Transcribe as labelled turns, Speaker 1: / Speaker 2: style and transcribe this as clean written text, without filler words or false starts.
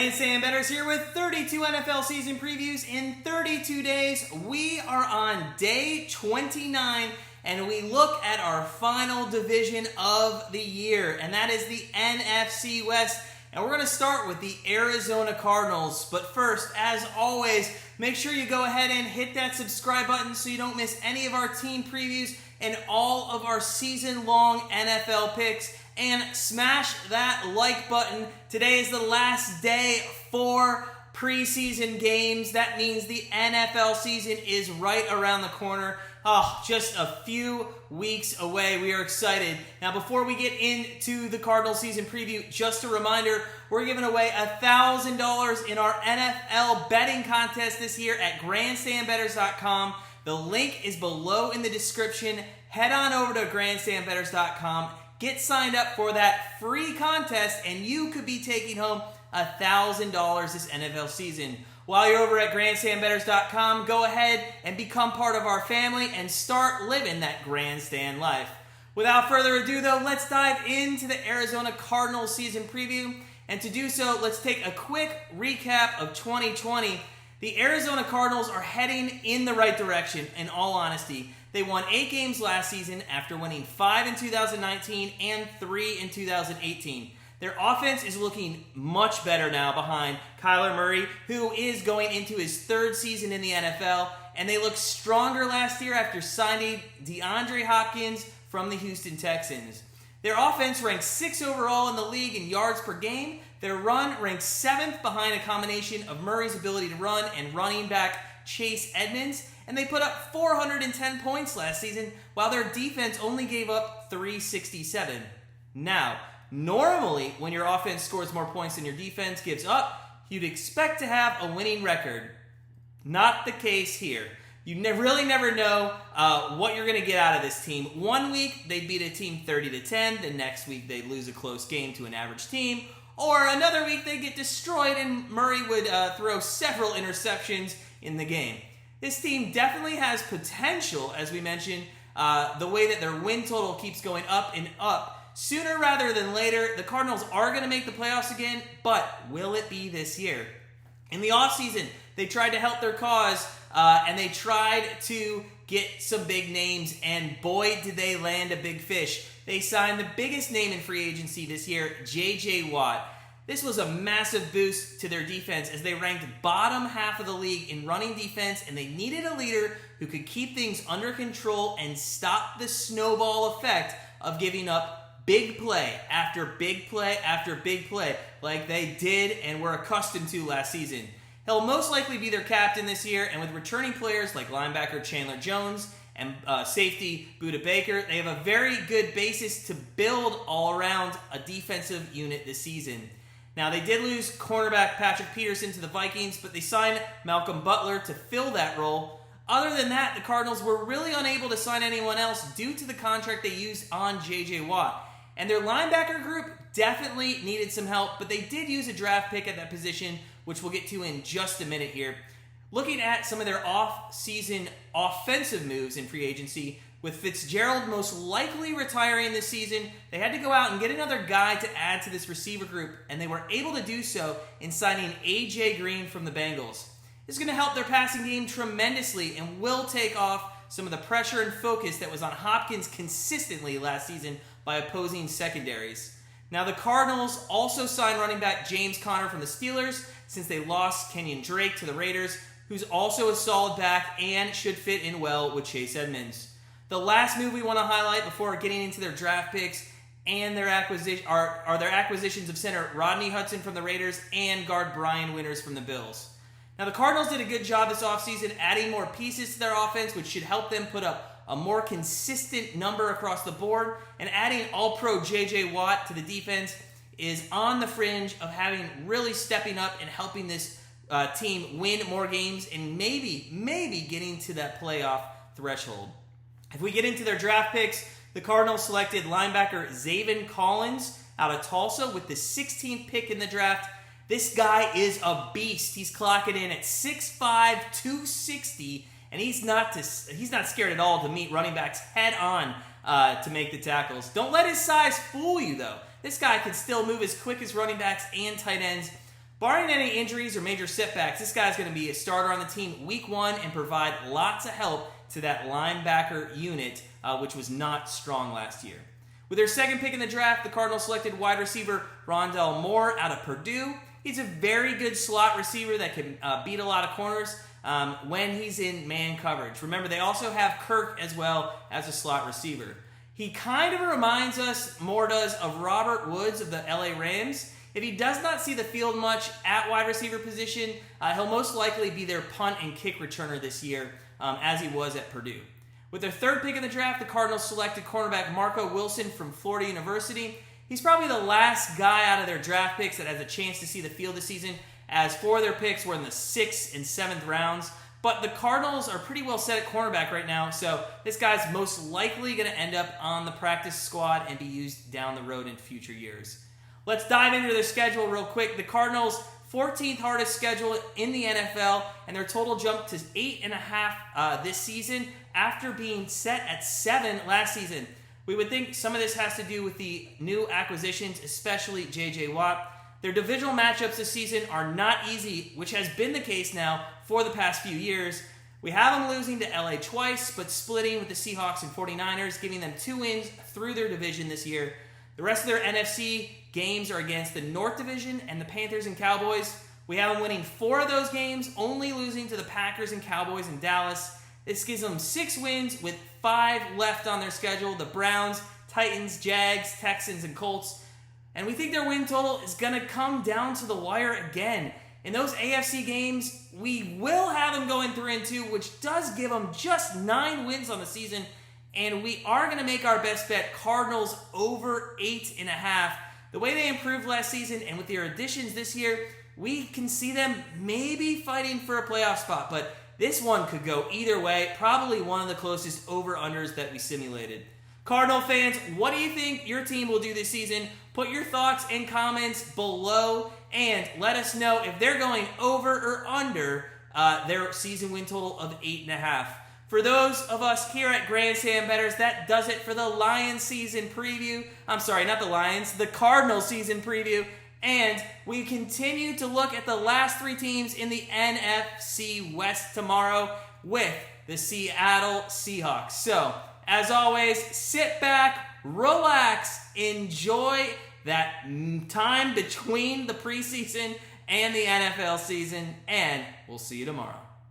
Speaker 1: Grandstand Bettors here with 32 NFL season previews in 32 days. We are on day 29 and we look at our final division of the year, and that is the NFC West. And we're going to start with the Arizona Cardinals. But first, as always, make sure you go ahead and hit that subscribe button so you don't miss any of our team previews and all of our season-long NFL picks. And smash that like button. Today is the last day for preseason games. That means the NFL season is right around the corner. Oh, just a few weeks away. We are excited. Now, before we get into the Cardinals season preview, just a reminder, we're giving away $1,000 in our NFL betting contest this year at grandstandbettors.com. The link is below in the description. Head on over to grandstandbettors.com. Get signed up for that free contest, and you could be taking home $1,000 this NFL season. While you're over at grandstandbettors.com, go ahead and become part of our family and start living that grandstand life. Without further ado, though, let's dive into the Arizona Cardinals season preview. And to do so, let's take a quick recap of 2020. The Arizona Cardinals are heading in the right direction, in all honesty. They won 8 games last season after winning 5 in 2019 and 3 in 2018. Their offense is looking much better now behind Kyler Murray, who is going into his 3rd season in the NFL, and they look stronger last year after signing DeAndre Hopkins from the Houston Texans. Their offense ranks 6th overall in the league in yards per game. Their run ranks 7th behind a combination of Murray's ability to run and running back Chase Edmonds. And they put up 410 points last season, while their defense only gave up 367. Now, normally, when your offense scores more points than your defense gives up, you'd expect to have a winning record. Not the case here. You really never know what you're going to get out of this team. One week, they'd beat a team 30-10. The next week, they'd lose a close game to an average team. Or another week, they'd get destroyed and Murray would throw several interceptions in the game. This team definitely has potential, as we mentioned, the way that their win total keeps going up and up. Sooner rather than later, the Cardinals are going to make the playoffs again, but will it be this year? In the offseason, they tried to help their cause, and they tried to get some big names, and boy, did they land a big fish. They signed the biggest name in free agency this year, J.J. Watt. This was a massive boost to their defense as they ranked bottom half of the league in running defense, and they needed a leader who could keep things under control and stop the snowball effect of giving up big play after big play after big play like they did and were accustomed to last season. He'll most likely be their captain this year, and with returning players like linebacker Chandler Jones and safety Budda Baker, they have a very good basis to build all around a defensive unit this season. Now, they did lose cornerback Patrick Peterson to the Vikings, but they signed Malcolm Butler to fill that role. Other than that, the Cardinals were really unable to sign anyone else due to the contract they used on J.J. Watt. And their linebacker group definitely needed some help, but they did use a draft pick at that position, which we'll get to in just a minute here. Looking at some of their off-season offensive moves in free agency, with Fitzgerald most likely retiring this season, they had to go out and get another guy to add to this receiver group, and they were able to do so in signing A.J. Green from the Bengals. This is going to help their passing game tremendously and will take off some of the pressure and focus that was on Hopkins consistently last season by opposing secondaries. Now, the Cardinals also signed running back James Conner from the Steelers since they lost Kenyon Drake to the Raiders, who's also a solid back and should fit in well with Chase Edmonds. The last move we want to highlight before getting into their draft picks and their acquisition are their acquisitions of center Rodney Hudson from the Raiders and guard Brian Winters from the Bills. Now, the Cardinals did a good job this offseason adding more pieces to their offense, which should help them put up a more consistent number across the board, and adding All-Pro J.J. Watt to the defense is on the fringe of having really stepping up and helping this team win more games and maybe getting to that playoff threshold. If we get into their draft picks, the Cardinals selected linebacker Zaven Collins out of Tulsa with the 16th pick in the draft. This guy is a beast. He's clocking in at 6'5", 260, and he's not scared at all to meet running backs head on to make the tackles. Don't let his size fool you, though. This guy can still move as quick as running backs and tight ends. Barring any injuries or major setbacks, this guy's going to be a starter on the team week 1 and provide lots of help to that linebacker unit, which was not strong last year. With their second pick in the draft, the Cardinals selected wide receiver Rondell Moore out of Purdue. He's a very good slot receiver that can beat a lot of corners when he's in man coverage. Remember, they also have Kirk as well as a slot receiver. He kind of reminds us, Moore does, of Robert Woods of the LA Rams. If he does not see the field much at wide receiver position, he'll most likely be their punt and kick returner this year, as he was at Purdue. With their third pick in the draft, the Cardinals selected cornerback Marco Wilson from Florida University. He's probably the last guy out of their draft picks that has a chance to see the field this season, as 4 of their picks were in the 6th and 7th rounds. But the Cardinals are pretty well set at cornerback right now, so this guy's most likely going to end up on the practice squad and be used down the road in future years. Let's dive into their schedule real quick. The Cardinals' 14th hardest schedule in the NFL, and their total jumped to 8.5 this season after being set at 7 last season. We would think some of this has to do with the new acquisitions, especially J.J. Watt. Their divisional matchups this season are not easy, which has been the case now for the past few years. We have them losing to LA twice, but splitting with the Seahawks and 49ers, giving them 2 wins through their division this year. The rest of their NFC games are against the North Division and the Panthers and Cowboys. We have them winning 4 of those games, only losing to the Packers and Cowboys in Dallas. This gives them 6 wins with 5 left on their schedule. The Browns, Titans, Jags, Texans, and Colts. And we think their win total is going to come down to the wire again. In those AFC games, we will have them going 3-2, which does give them just 9 wins on the season. And we are going to make our best bet Cardinals over 8.5. The way they improved last season and with their additions this year, we can see them maybe fighting for a playoff spot. But this one could go either way. Probably one of the closest over-unders that we simulated. Cardinal fans, what do you think your team will do this season? Put your thoughts and comments below and let us know if they're going over or under their season win total of 8.5. For those of us here at Grandstand Bettors, that does it for the Lions season preview. I'm sorry, not the Lions, the Cardinals season preview. And we continue to look at the last 3 teams in the NFC West tomorrow with the Seattle Seahawks. So, as always, sit back, relax, enjoy that time between the preseason and the NFL season, and we'll see you tomorrow.